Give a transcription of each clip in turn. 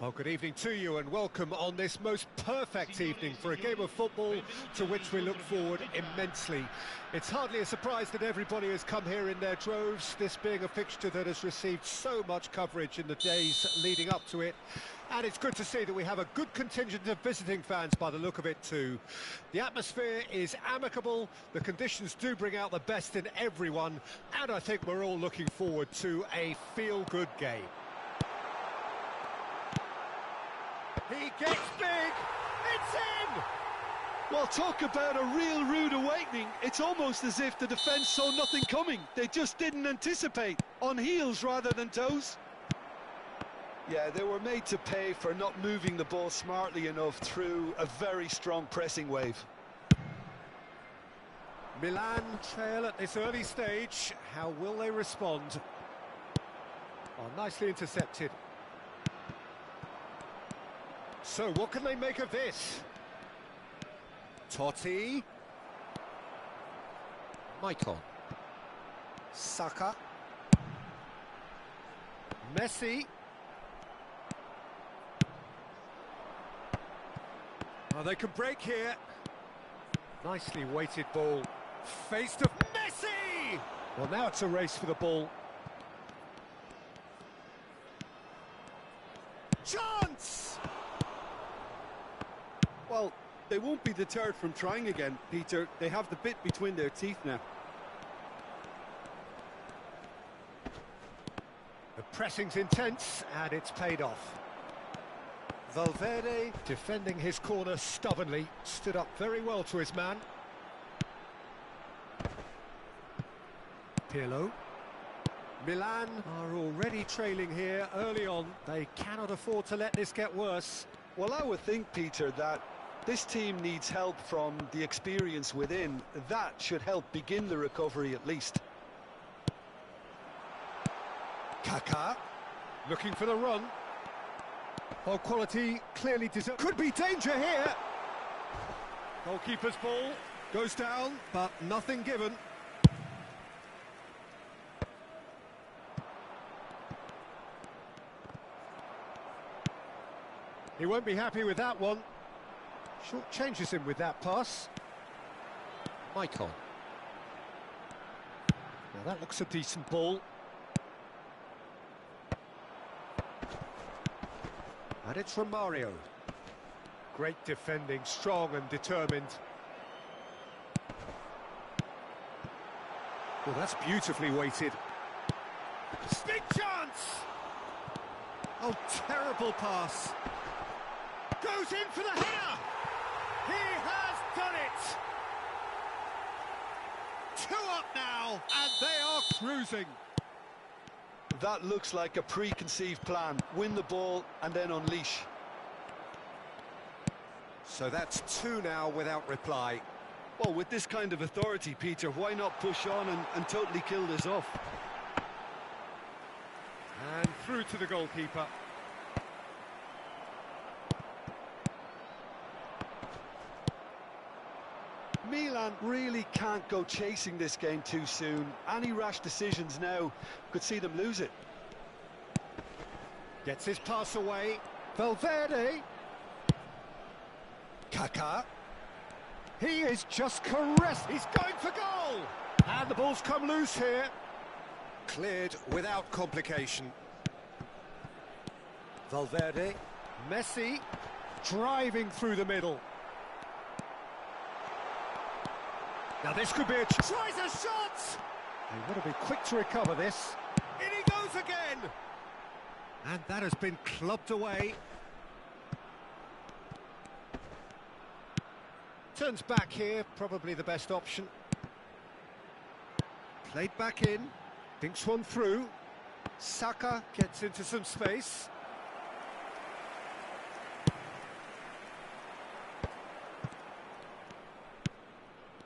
Well, good evening to you and welcome on this most perfect evening for a game of football to which we look forward immensely. It's hardly a surprise that everybody has come here in their droves, this being a fixture that has received so much coverage in the days leading up to it. And it's good to see that we have a good contingent of visiting fans by the look of it too. The atmosphere is amicable, the conditions do bring out the best in everyone, and I think we're all looking forward to a feel-good game. He gets big, it's in! Well, talk about a real rude awakening. It's almost as if the defence saw nothing coming. They just didn't anticipate, on heels rather than toes. Yeah, they were made to pay for not moving the ball smartly enough through a very strong pressing wave. Milan trail at this early stage. How will they respond? Oh, nicely intercepted. So, what can they make of this? Totti. Michael. Saka. Messi. Oh, they can break here. Nicely weighted ball. Face to Messi! Well, now it's a race for the ball. Chance! Well, they won't be deterred from trying again, Peter. They have the bit between their teeth now. The pressing's intense, and it's paid off. Valverde, defending his corner stubbornly, stood up very well to his man. Pirlo. Milan are already trailing here early on. They cannot afford to let this get worse. Well, I would think, Peter, that this team needs help from the experience within. That should help begin the recovery at least. Kaká, looking for the run. Oh, quality clearly deserved. Could be danger here. Goalkeeper's ball goes down, but nothing given. He won't be happy with that one. Short changes him with that pass. Michael. Now that looks a decent ball. And it's Romario. Great defending, strong and determined. Well, that's beautifully weighted. Big chance! Oh, terrible pass. Goes in for the header! He has done it! 2 up now, and they are cruising. That looks like a preconceived plan. Win the ball and then unleash. So that's 2 now without reply. Well, with this kind of authority, Peter, why not push on and totally kill this off? And through to the goalkeeper. Milan really can't go chasing this game too soon. Any rash decisions now could see them lose it. Gets his pass away. Valverde. Kaká. He is just caressed. He's going for goal. And the ball's come loose here. Cleared without complication. Valverde. Messi. Driving through the middle. Now this could be a... Tries a shot! They want to be quick to recover this. In he goes again! And that has been clubbed away. Turns back here, probably the best option. Played back in, dinks one through. Saka gets into some space.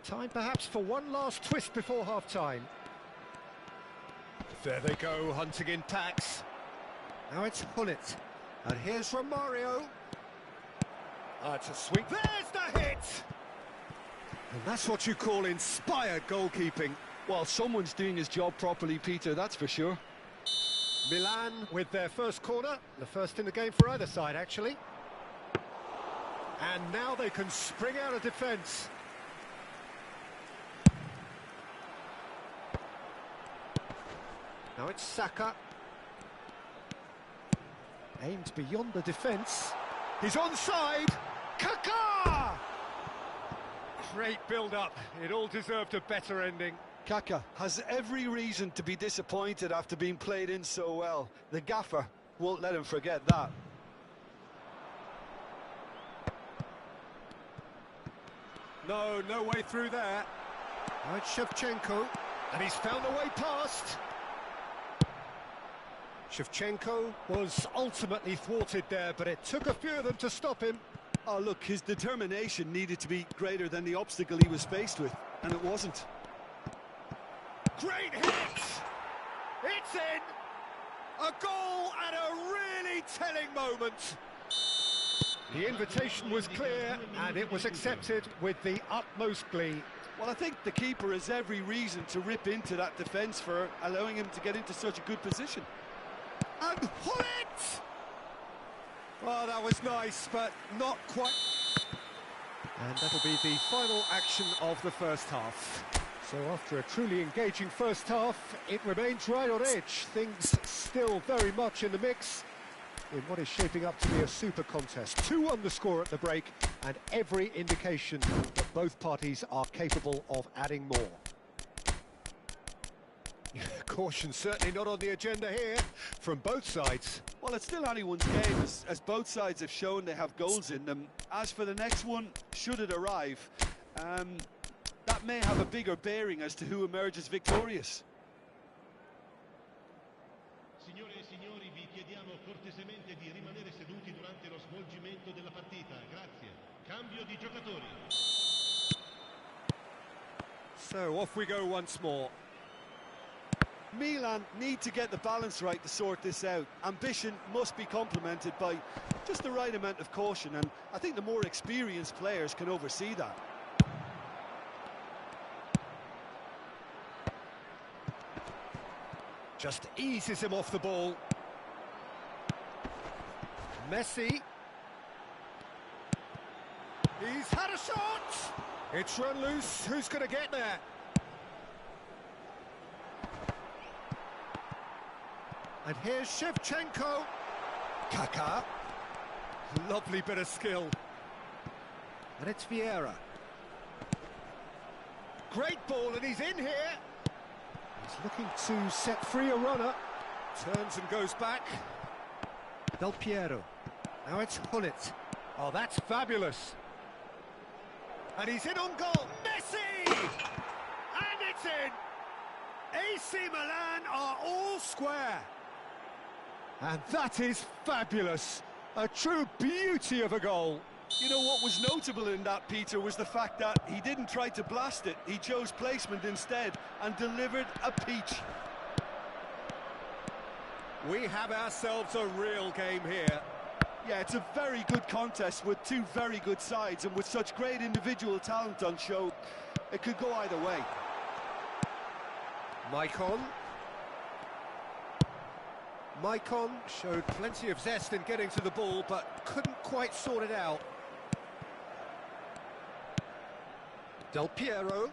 Time perhaps for one last twist before half-time. There they go, hunting in packs. Now it's Hullet. And here's Romario. It's a sweep. There's the hit! And that's what you call inspired goalkeeping. Well, someone's doing his job properly, Peter, that's for sure. Milan with their first corner, the first in the game for either side, actually. And now they can spring out of defence. Now it's Saka. Aimed beyond the defence. He's onside. Kaká! Great build-up. It all deserved a better ending. Kaká has every reason to be disappointed after being played in so well. The gaffer won't let him forget that. No way through there. Now it's Shevchenko, and he's found a way past. Shevchenko was ultimately thwarted there, but it took a few of them to stop him. Oh, look, his determination needed to be greater than the obstacle he was faced with, and it wasn't. Great hit! It's in! A goal at a really telling moment. The invitation was clear, and it was accepted with the utmost glee. Well, I think the keeper has every reason to rip into that defence for allowing him to get into such a good position. And Hullet! Well, that was nice, but not quite. And that'll be the final action of the first half. So after a truly engaging first half, it remains right on edge. Things still very much in the mix in what is shaping up to be a super contest. 2-1 the score at the break, and every indication that both parties are capable of adding more. Caution certainly not on the agenda here from both sides. Well, it's still anyone's game, as both sides have shown they have goals in them. As for the next one, should it arrive, that may have a bigger bearing as to who emerges victorious. Signore e signori, vi chiediamo cortesemente di rimanere seduti durante lo svolgimento della partita. Grazie. Cambio di giocatori. So off we go once more. Milan need to get the balance right to sort this out. Ambition must be complemented by just the right amount of caution, and I think the more experienced players can oversee that. Just eases him off the ball. Messi. He's had a shot! It's run loose. Who's going to get there? And here's Shevchenko. Kaká. Lovely bit of skill. And it's Vieira. Great ball, and he's in here. He's looking to set free a runner. Turns and goes back. Del Piero. Now it's Hullet. Oh, that's fabulous. And he's in on goal. Messi! And it's in! AC Milan are all square. And that is fabulous. A true beauty of a goal. You know what was notable in that, Peter, was the fact that he didn't try to blast it. He chose placement instead and delivered a peach. We have ourselves a real game here. Yeah, it's a very good contest with two very good sides, and with such great individual talent on show, it could go either way. Maicon showed plenty of zest in getting to the ball, but couldn't quite sort it out. Del Piero.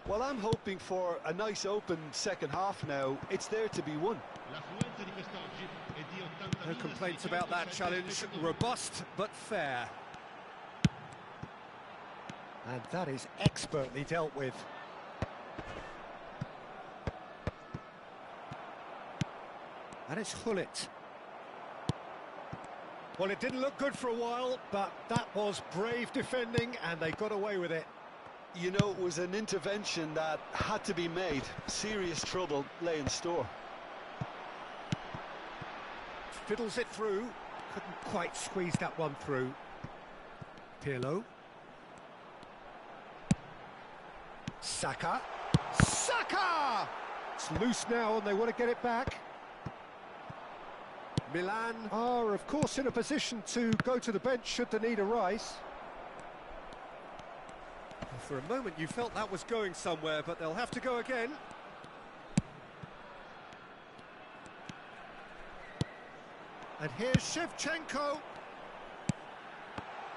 Well, I'm hoping for a nice open second half now. It's there to be won. No complaints about that challenge. Robust but fair. And that is expertly dealt with. And it's Hullet. Well, it didn't look good for a while, but that was brave defending, and they got away with it. You know, it was an intervention that had to be made. Serious trouble lay in store. Fiddles it through. Couldn't quite squeeze that one through. Pirlo. Saka. Saka! It's loose now, and they want to get it back. Milan are, of course, in a position to go to the bench should the need arise. For a moment you felt that was going somewhere, but they'll have to go again. And here's Shevchenko.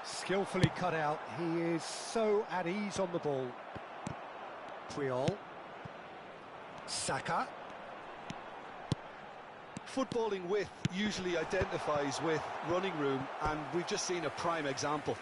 Skillfully cut out. He is so at ease on the ball. Puyol. Saka. Footballing width usually identifies with running room, and we've just seen a prime example.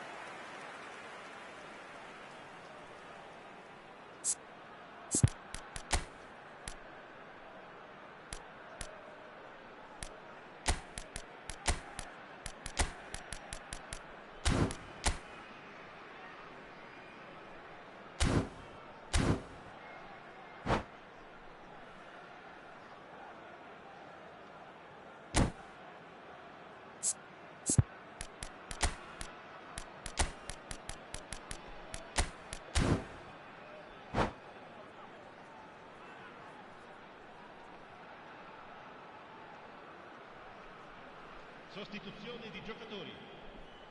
Sostituzione di giocatori.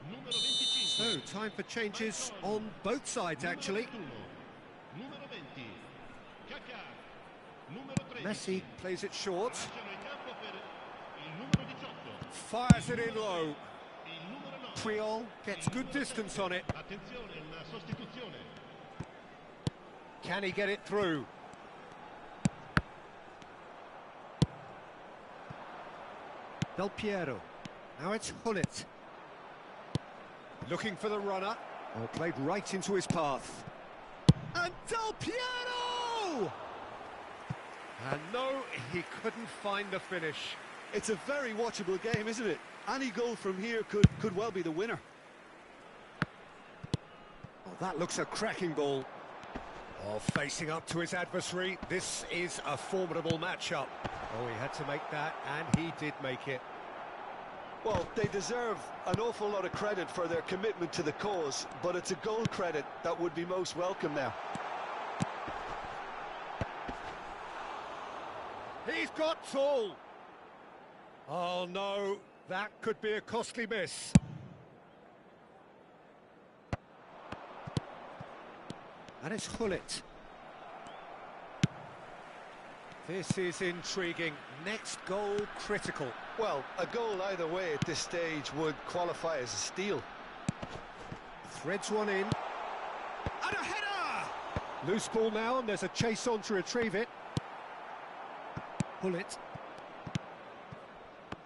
Numero 25. So, time for changes on both sides, actually. Numero 20. Kaká. Numero 13. Messi plays it short. Lasciano il campo per il numero 18. Fires it in low. Il numero 9. Puyol gets good distance on it. Attenzione, una sostituzione. Can he get it through? Del Piero. Now it's Hullet. Looking for the runner. Oh, played right into his path. And Del Piero! And no, he couldn't find the finish. It's a very watchable game, isn't it? Any goal from here could well be the winner. Oh, that looks a cracking ball. Oh, facing up to his adversary. This is a formidable matchup. Oh, he had to make that, and he did make it. Well, they deserve an awful lot of credit for their commitment to the cause, but it's a goal credit that would be most welcome now. He's got tall. Oh, no, that could be a costly miss. And it's Hullet. This is intriguing. Next goal critical. Well, a goal either way at this stage would qualify as a steal. Threads one in. And Loose ball now, and there's a chase on to retrieve it. Pull it.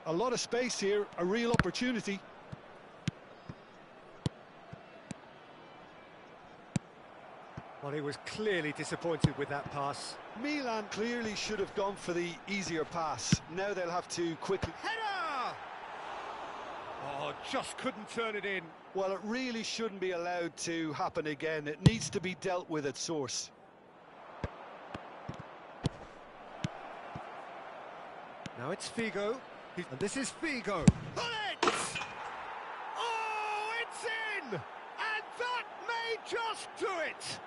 A lot of space here, a real opportunity. Well, he was clearly disappointed with that pass. Milan clearly should have gone for the easier pass. Now they'll have to quickly... Header! Oh, just couldn't turn it in. Well, it really shouldn't be allowed to happen again. It needs to be dealt with at source. Now it's Figo. And this is Figo. Pull it! Oh, it's in! And that may just do it!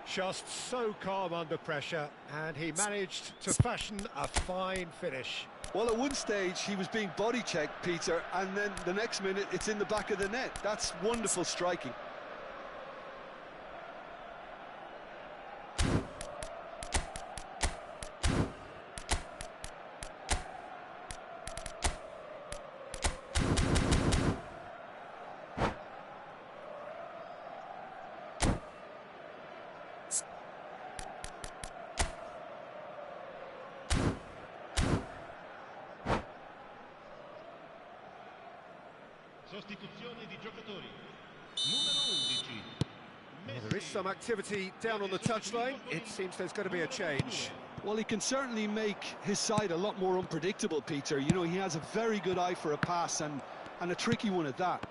Just so calm under pressure, and he managed to fashion a fine finish. Well, at one stage he was being body checked, Peter, and then the next minute it's in the back of the net. That's wonderful striking. Sostituzione di giocatori. Numero 11. Well, there is some activity down on the touchline. It seems there's going to be a change. Well, he can certainly make his side a lot more unpredictable, Peter. You know, he has a very good eye for a pass and a tricky one at that.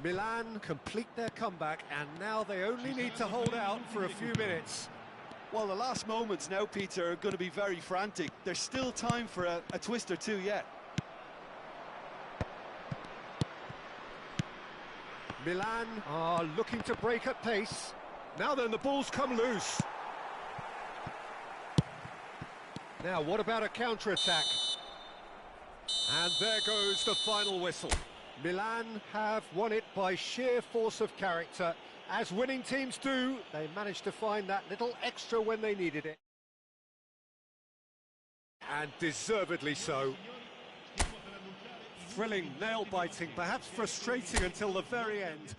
Milan complete their comeback, and now they only need to hold out for a few minutes. Well, the last moments now, Peter, are going to be very frantic. There's still time for a twist or two yet. Milan are looking to break at pace. Now then, the ball's come loose. Now, what about a counter-attack? And there goes the final whistle. Milan have won it by sheer force of character. As winning teams do, they managed to find that little extra when they needed it. And deservedly so. Thrilling, nail-biting, perhaps frustrating until the very end.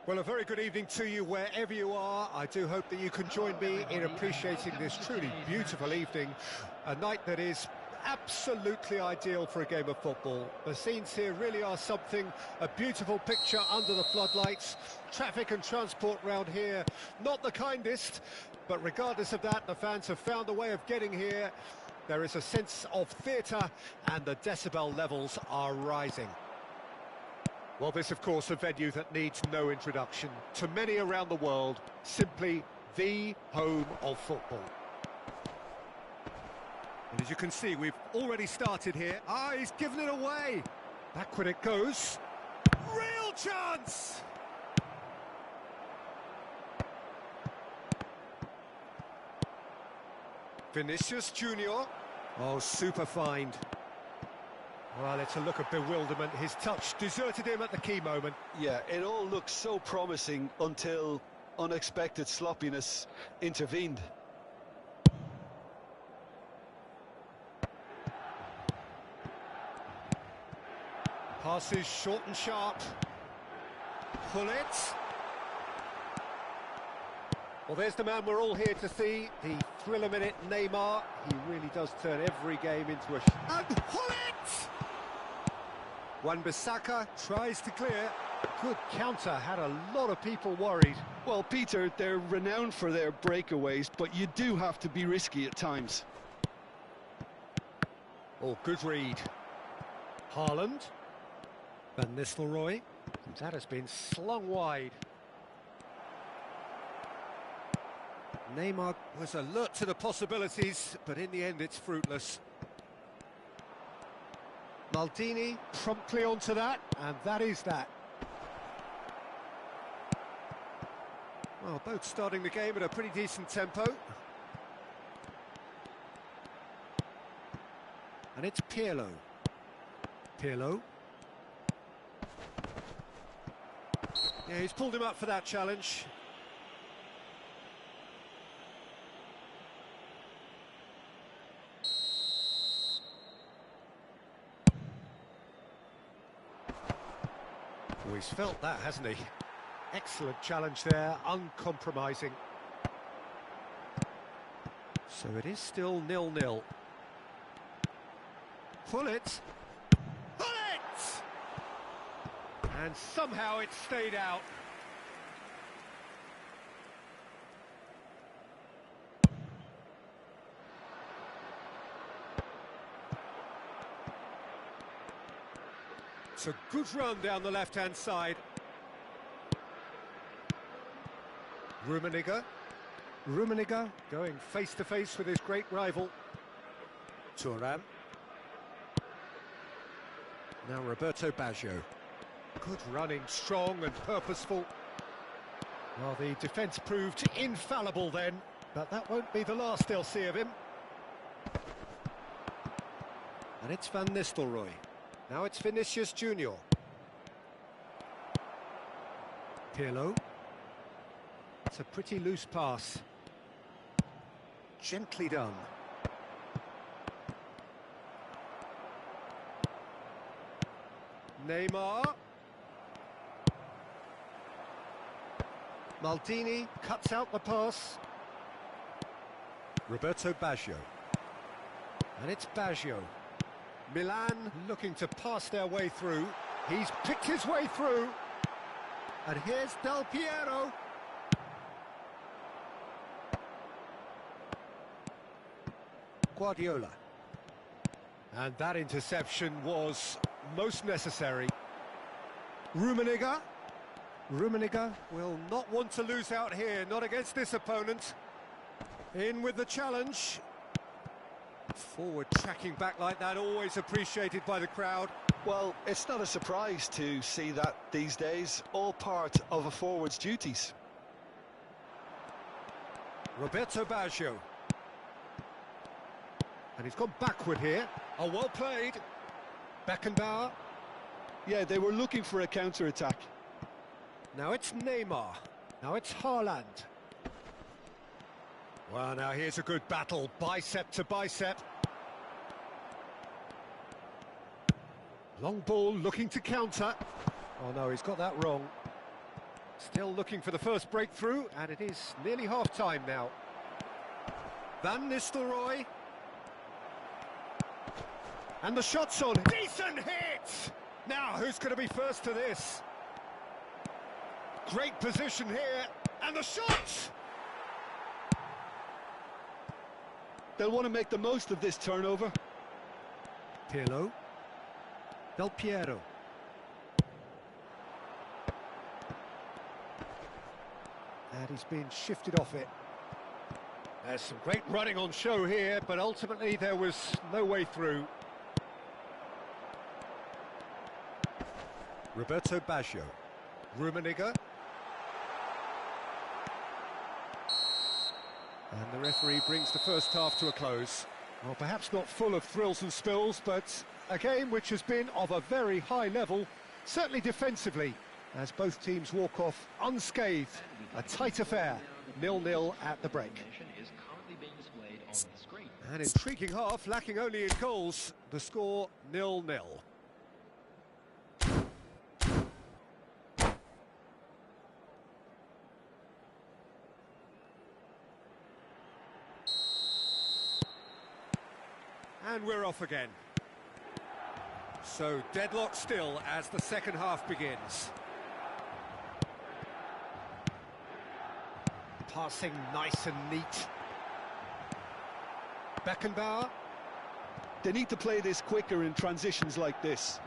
Well, a very good evening to you wherever you are. I do hope that you can join me in appreciating this truly beautiful evening, a night that is absolutely ideal for a game of football. The scenes here really are something, a beautiful picture under the floodlights. Traffic and transport round here, not the kindest, but regardless of that, the fans have found a way of getting here. There is a sense of theatre and the decibel levels are rising. Well, this, of course, a venue that needs no introduction. To many around the world, simply the home of football. And as you can see, we've already started here. Ah, he's given it away. Backward it goes. Real chance! Vinicius Junior. Oh, super find. Well, it's a look of bewilderment. His touch deserted him at the key moment. Yeah, it all looked so promising until unexpected sloppiness intervened. Passes short and sharp. Pull it. Well, there's the man we're all here to see, the thriller-minute Neymar. He really does turn every game into a... And pull it! Wan-Bissaka tries to clear. Good counter, had a lot of people worried. Well, Peter, they're renowned for their breakaways, but you do have to be risky at times. Oh, good read. Haaland. Van Nistelrooy. And that has been slung wide. Neymar was alert to the possibilities, but in the end it's fruitless. Maldini promptly onto that, and that is that. Well, both starting the game at a pretty decent tempo. And it's Pirlo. Pirlo. Yeah, he's pulled him up for that challenge. Oh, he's felt that, hasn't he? Excellent challenge there, uncompromising. So it is still 0-0. Pull it! Pull it! And somehow it stayed out. It's a good run down the left-hand side. Rummenigge going face-to-face with his great rival. Thuram. Now Roberto Baggio. Good running, strong and purposeful. Well, the defence proved infallible then, but that won't be the last they'll see of him. And it's Van Nistelrooy. Now it's Vinicius Junior. Pirlo. It's a pretty loose pass. Gently done. Neymar. Maldini cuts out the pass. Roberto Baggio. And it's Baggio. Milan looking to pass their way through. He's picked his way through. And here's Del Piero. Guardiola. And that interception was most necessary. Rummenigge will not want to lose out here, not against this opponent. In with the challenge. Forward tracking back like that, always appreciated by the crowd. Well, it's not a surprise to see that these days, all part of a forward's duties. Roberto Baggio. And he's gone backward here. Oh, well played. Beckenbauer. Yeah, they were looking for a counter-attack. Now it's Neymar. Now it's Haaland. Well, now here's a good battle, bicep to bicep. Long ball looking to counter. Oh no, he's got that wrong. Still looking for the first breakthrough, and it is nearly half-time now. Van Nistelrooy. And the shot's on. Decent hit! Now, who's going to be first to this? Great position here, and the shot! They'll want to make the most of this turnover. Pirlo. Del Piero. And he's been shifted off it. There's some great running on show here, but ultimately there was no way through. Roberto Baggio. Rummenigge. And the referee brings the first half to a close. Well, perhaps not full of thrills and spills, but a game which has been of a very high level, certainly defensively, as both teams walk off unscathed. A tight affair, 0-0 at the break. An intriguing half, lacking only in goals. The score 0-0. And we're off again. So deadlock still as the second half begins. Passing nice and neat. Beckenbauer. They need to play this quicker in transitions like this.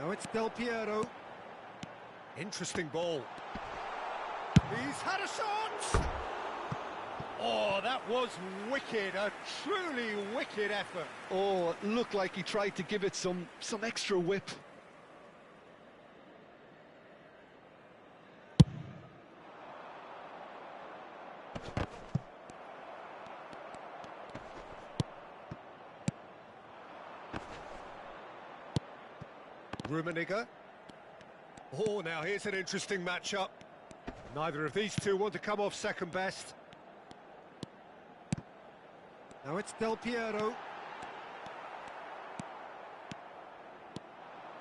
Now it's Del Piero. Interesting ball. He's had a shot! Oh, that was wicked, a truly wicked effort. Oh, it looked like he tried to give it some extra whip. Rummenigge. Oh, now here's an interesting matchup. Neither of these two want to come off second best. Now it's Del Piero.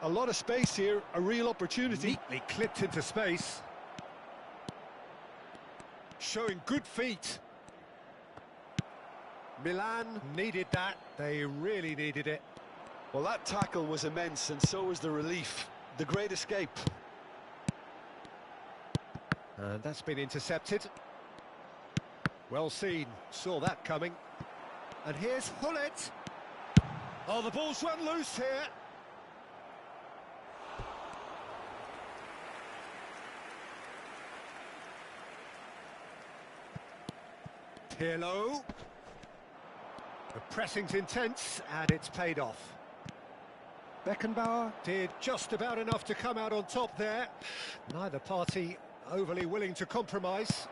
A lot of space here, a real opportunity. Neatly clipped into space. Showing good feet. Milan needed that. They really needed it. Well, that tackle was immense, and so was the relief. The great escape. And that's been intercepted. Well seen, saw that coming. And here's Hullet. Oh, the ball's run loose here. Pirlo. The pressing's intense, and it's paid off. Beckenbauer did just about enough to come out on top there. Neither party overly willing to compromise.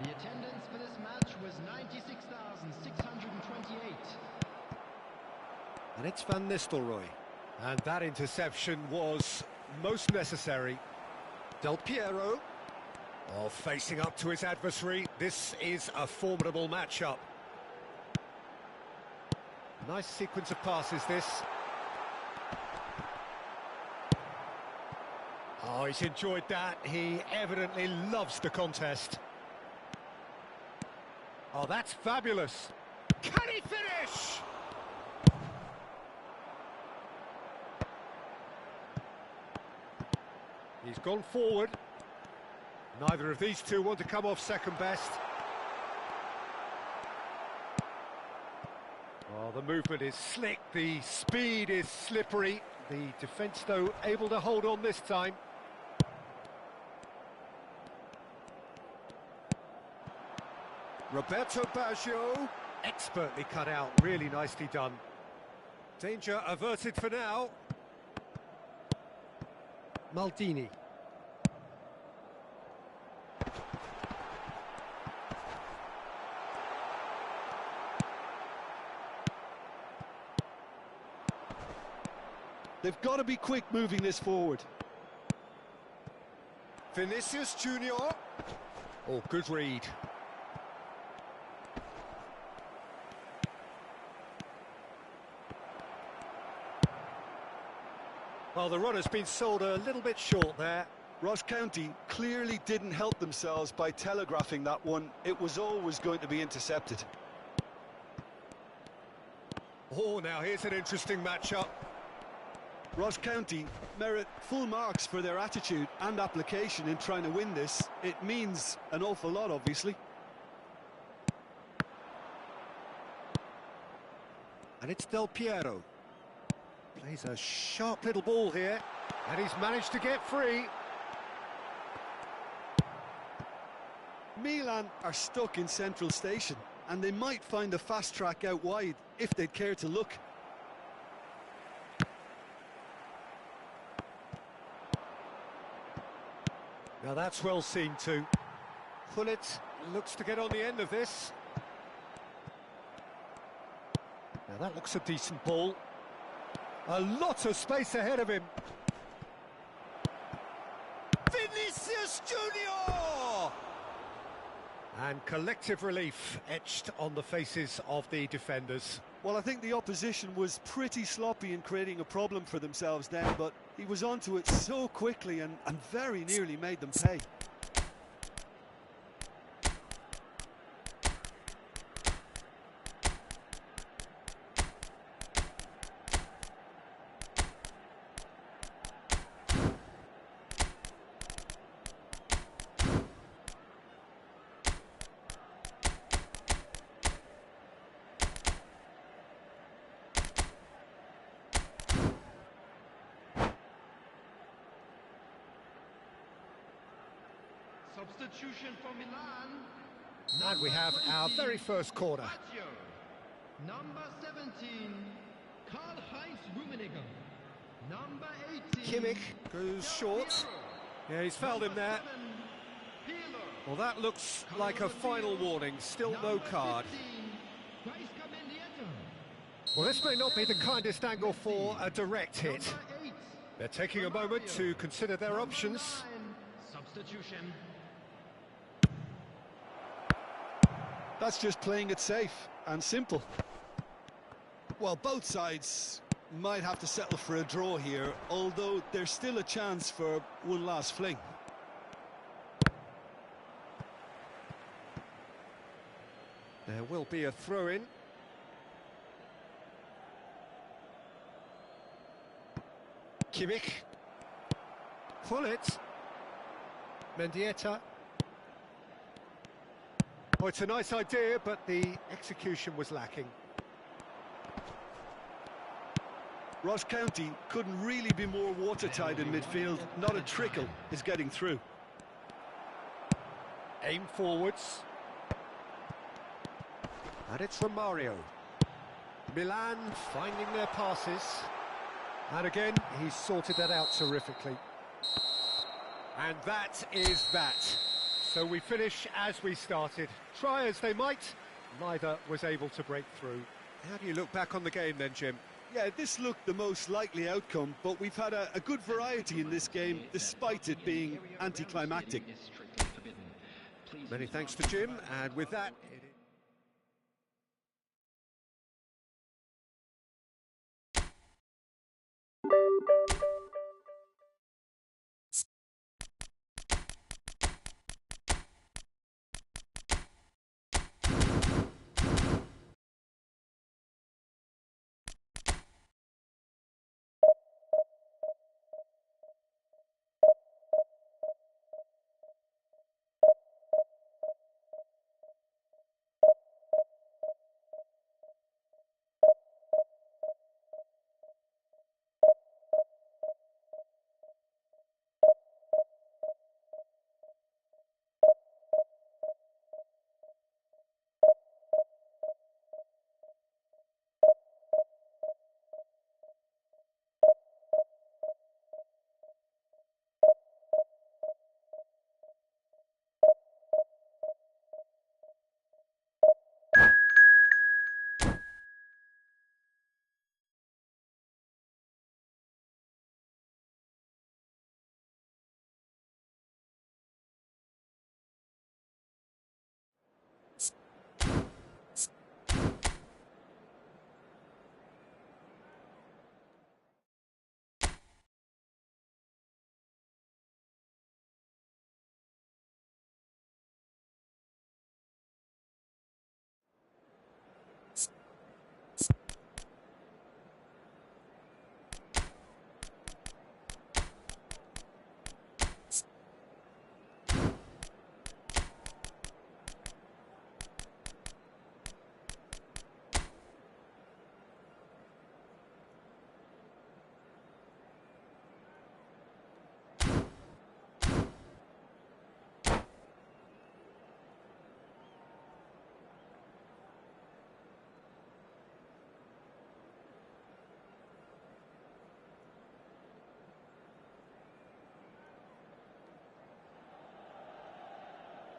The attendance for this match was 96,628. And it's Van Nistelrooy. And that interception was most necessary. Del Piero. Oh, facing up to his adversary. This is a formidable matchup. Nice sequence of passes, this. Oh, he's enjoyed that. He evidently loves the contest. Oh, that's fabulous. Can he finish? He's gone forward. Neither of these two want to come off second best. Oh, the movement is slick, the speed is slippery. The defence, though, able to hold on this time. Roberto Baggio, expertly cut out, really nicely done. Danger averted for now. Maldini. They've got to be quick moving this forward. Vinicius Junior. Oh, good read. Well, the run has been sold a little bit short there. Ross County clearly didn't help themselves by telegraphing that one. It was always going to be intercepted. Oh, now here's an interesting matchup. Ross County merit full marks for their attitude and application in trying to win this. It means an awful lot, obviously. And it's Del Piero. Plays a sharp little ball here, and he's managed to get free. Milan are stuck in Central Station, and they might find a fast track out wide if they'd care to look. Now that's well seen too. Gullit looks to get on the end of this. Now that looks a decent ball. A lot of space ahead of him. Vinicius Junior! And collective relief etched on the faces of the defenders. Well, I think the opposition was pretty sloppy in creating a problem for themselves then, but he was onto it so quickly and very nearly made them pay. Substitution for Milan. And we have our very first corner. Number 17, Karl-Heinz Rummenigge. Number 18, Kimmich goes short. Yeah, he's fouled him there. Well, that looks like a final warning. Still no card. Well, this may not be the kindest angle for a direct hit. They're taking a moment to consider their options. Substitution. That's just playing it safe and simple. Well, both sides might have to settle for a draw here, although there's still a chance for one last fling. There will be a throw-in. Kimmich. Gullit. Mendieta. Oh, it's a nice idea, but the execution was lacking. Ross County couldn't really be more watertight in midfield. Not a trickle is getting through. Aim forwards. And it's from Mario. Milan finding their passes. And again, he's sorted that out terrifically. And that is that. So we finish as we started. Try as they might, neither was able to break through. How do you look back on the game then, Jim? Yeah, this looked the most likely outcome, but we've had a good variety in this game, despite it being anticlimactic. Many thanks to Jim, and with that...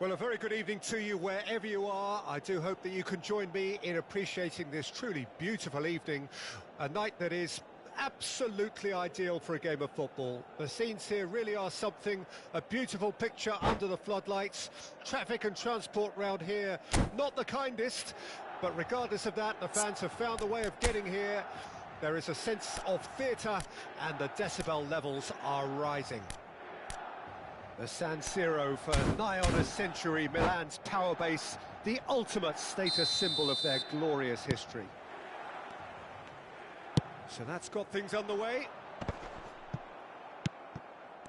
Well, a very good evening to you wherever you are. I do hope that you can join me in appreciating this truly beautiful evening, a night that is absolutely ideal for a game of football. The scenes here really are something, a beautiful picture under the floodlights. Traffic and transport round here, not the kindest, but regardless of that, the fans have found a way of getting here. There is a sense of theatre and the decibel levels are rising. The San Siro for nigh on a century, Milan's power base, the ultimate status symbol of their glorious history. So that's got things underway.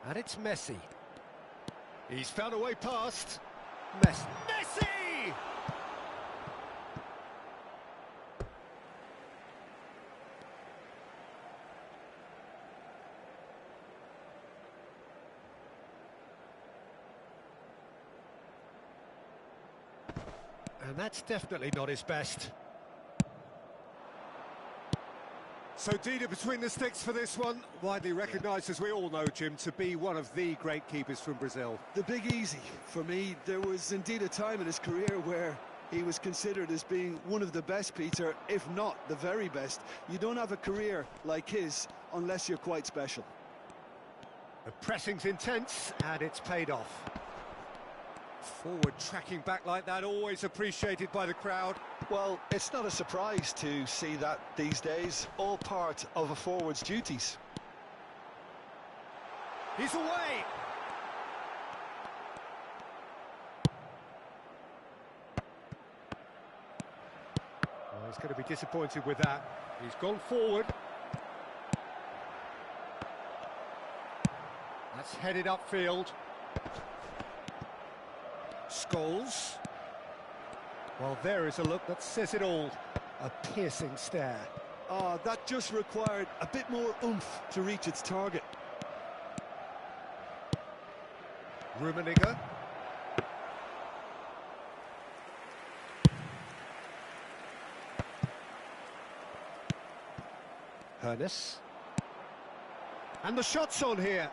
And it's Messi. He's found a way past. Messi! And that's definitely not his best. So Dida between the sticks for this one, widely recognised, as we all know, Jim, to be one of the great keepers from Brazil. The big easy. For me, there was indeed a time in his career where he was considered as being one of the best, Peter, if not the very best. You don't have a career like his unless you're quite special. The pressing's intense, and it's paid off. Forward tracking back like that, always appreciated by the crowd. Well, it's not a surprise to see that these days, all part of a forward's duties. He's away! Oh, he's going to be disappointed with that. He's gone forward. That's headed upfield. Scholes. Well, there is a look that says it all. A piercing stare. Ah, that just required a bit more oomph to reach its target. Rummenigge. Hernes. And the shot's on here.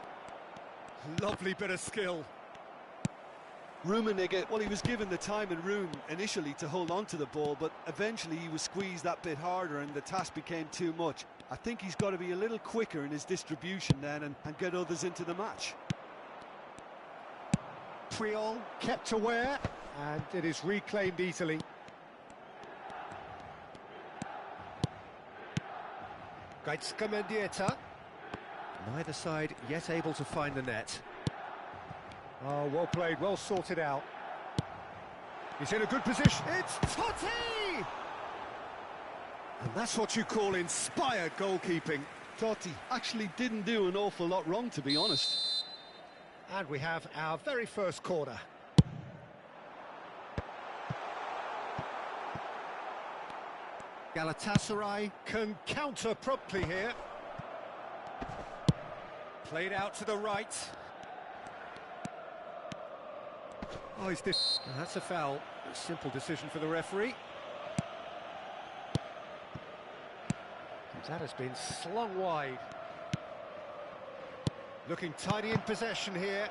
Lovely bit of skill. Rummenigge, well, he was given the time and room initially to hold on to the ball, but eventually he was squeezed that bit harder and the task became too much. I think he's got to be a little quicker in his distribution then and get others into the match. Puyol kept aware, and it is reclaimed easily. Gaizka Mendieta. Neither side yet able to find the net. Oh, well played, well sorted out. He's in a good position. It's Totti! And that's what you call inspired goalkeeping. Totti actually didn't do an awful lot wrong, to be honest. And we have our very first corner. Galatasaray can counter promptly here. Played out to the right. Oh, that's a foul. A simple decision for the referee. That has been slung wide. Looking tidy in possession here.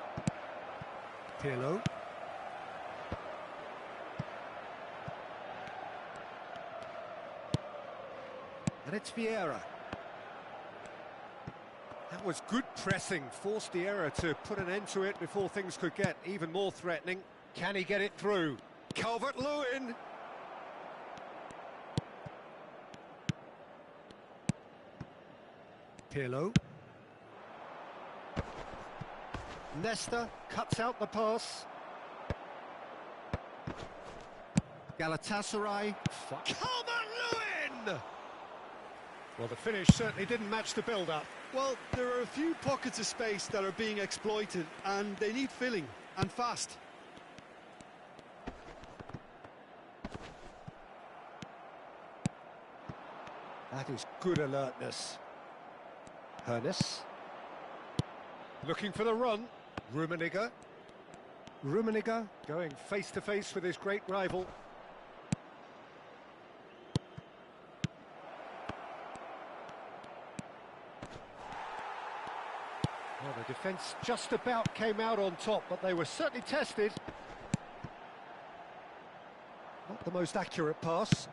Pirlo. And it's Vieira. That was good pressing, forced the error to put an end to it before things could get even more threatening. Can he get it through? Calvert-Lewin! Pirlo. Nesta cuts out the pass. Galatasaray. Calvert-Lewin! Well, the finish certainly didn't match the build-up. Well, there are a few pockets of space that are being exploited, and they need filling, and fast. That is good alertness. Hernes. Looking for the run. Rummenigge. Rummenigge going face-to-face with his great rival. Well, the defence just about came out on top, but they were certainly tested. most accurate pass.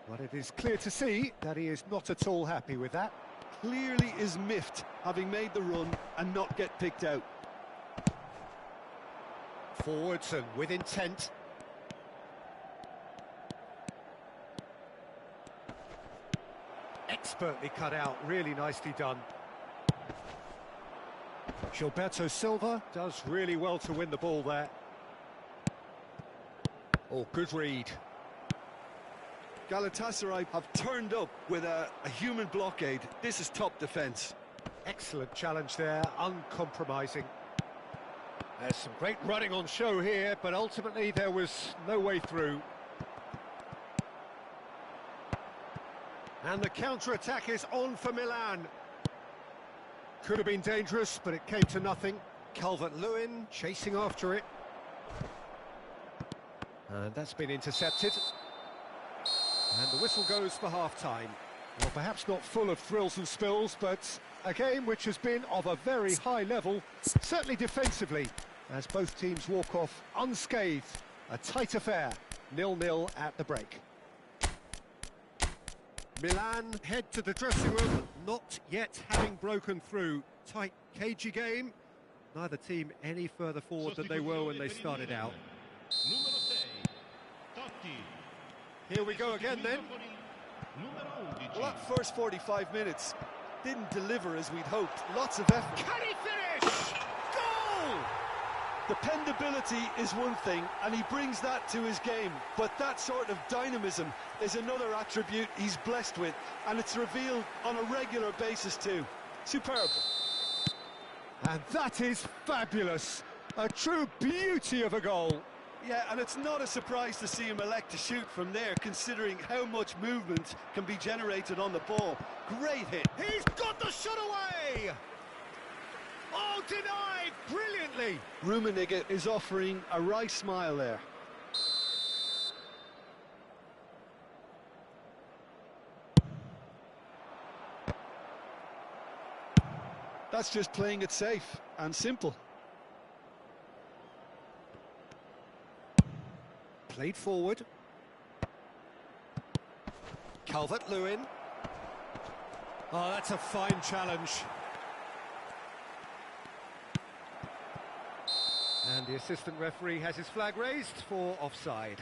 But it is clear to see that he is not at all happy with that. Clearly is miffed, having made the run and not get picked out. Forwards and with intent. Expertly cut out, really nicely done. Gilberto Silva does really well to win the ball there. Oh, good read. Galatasaray have turned up with a human blockade. This is top defence. Excellent challenge there, uncompromising. There's some great running on show here, but ultimately there was no way through. And the counter-attack is on for Milan. Could have been dangerous, but it came to nothing. Calvert-Lewin chasing after it. And that's been intercepted. And the whistle goes for half-time. Well, perhaps not full of thrills and spills, but a game which has been of a very high level, certainly defensively, as both teams walk off unscathed. A tight affair, 0-0 at the break. Milan head to the dressing room, not yet having broken through. Tight, cagey game. Neither team any further forward than they were when they started out. Here we go again then. Well, that first 45 minutes didn't deliver as we'd hoped. Lots of effort. Can he finish? Goal! Dependability is one thing, and he brings that to his game. But that sort of dynamism is another attribute he's blessed with, and it's revealed on a regular basis too. Superb. And that is fabulous. A true beauty of a goal. Yeah, and it's not a surprise to see him elect to shoot from there, considering how much movement can be generated on the ball. Great hit. He's got the shot away! Oh, denied brilliantly! Rummenigge is offering a wry smile there. That's just playing it safe and simple. Played forward. Calvert-Lewin. Oh, that's a fine challenge. And the assistant referee has his flag raised for offside.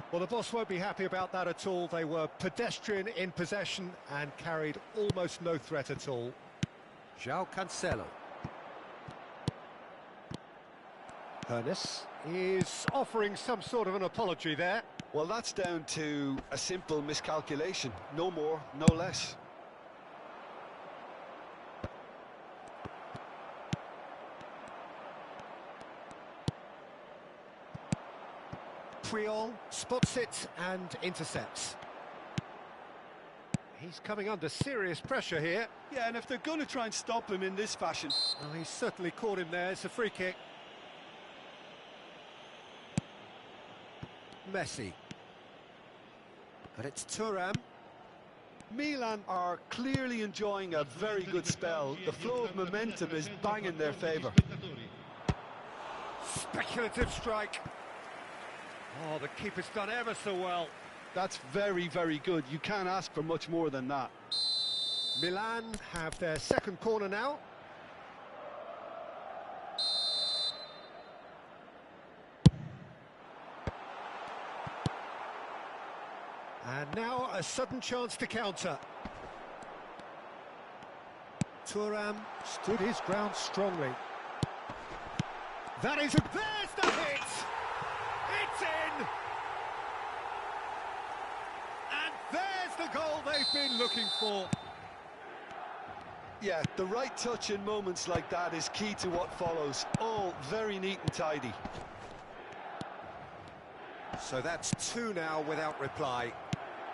Well, the boss won't be happy about that at all. They were pedestrian in possession and carried almost no threat at all. João Cancelo. Ernest is offering some sort of an apology there. Well, that's down to a simple miscalculation. No more, no less. Puyol spots it and intercepts. He's coming under serious pressure here. Yeah, and if they're going to try and stop him in this fashion... Oh, he's certainly caught him there. It's a free kick. Messi. But it's Thuram. Milan are clearly enjoying a very good spell. The flow of momentum is bang in their favour. Speculative strike. Oh, the keeper's done ever so well. That's very, very good. You can't ask for much more than that. Milan have their second corner now. And now a sudden chance to counter. Thuram stood his ground strongly. That is a... There's the hit! It's in! And there's the goal they've been looking for. Yeah, the right touch in moments like that is key to what follows. All very neat and tidy. So that's two now without reply.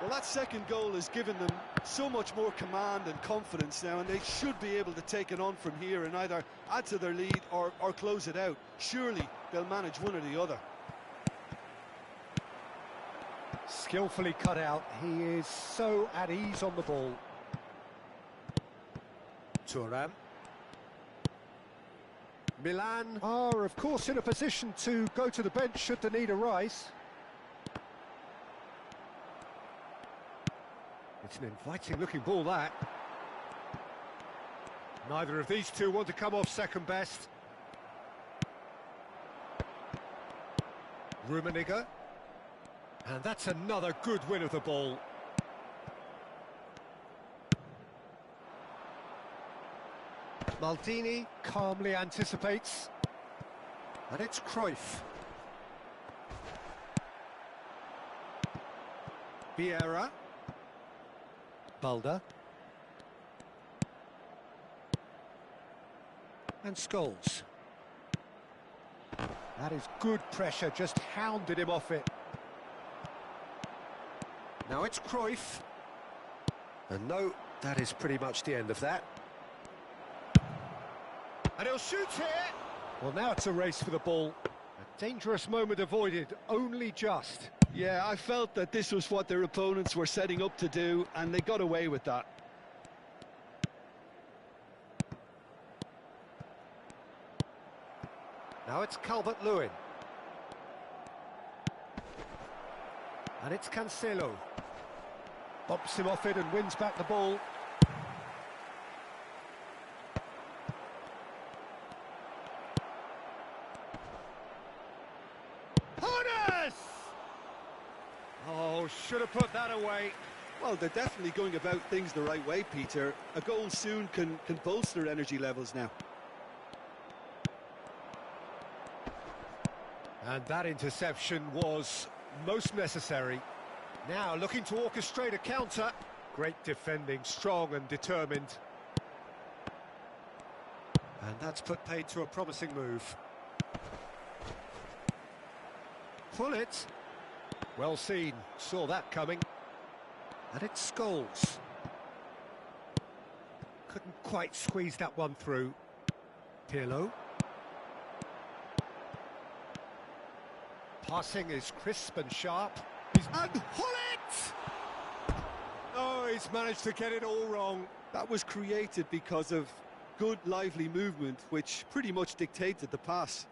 Well, that second goal has given them so much more command and confidence now, and they should be able to take it on from here and either add to their lead or close it out. Surely they'll manage one or the other. Skillfully cut out. He is so at ease on the ball. Thuram. Milan are, of course, in a position to go to the bench should the need arise. It's an inviting-looking ball, that. Neither of these two want to come off second best. Rummenigge. And that's another good win of the ball. Maldini calmly anticipates. And it's Cruyff. Vieira. Balda. And Scholes. That is good pressure, just hounded him off it. Now it's Cruyff. And no, that is pretty much the end of that. And he'll shoot here! Well, now it's a race for the ball. A dangerous moment avoided, only just. Yeah, I felt that this was what their opponents were setting up to do, and they got away with that. Now it's Calvert-Lewin. And it's Cancelo. Bumps him off it and wins back the ball. Oh, should have put that away. Well, they're definitely going about things the right way, Peter. A goal soon can bolster energy levels now. And that interception was most necessary. Now looking to orchestrate a counter. Great defending, strong and determined. And that's put paid to a promising move. Pull it. Well seen, saw that coming. And it's Scholes. Couldn't quite squeeze that one through. Pirlo. Passing is crisp and sharp. And Hullet! Oh, he's managed to get it all wrong. That was created because of good, lively movement, which pretty much dictated the pass.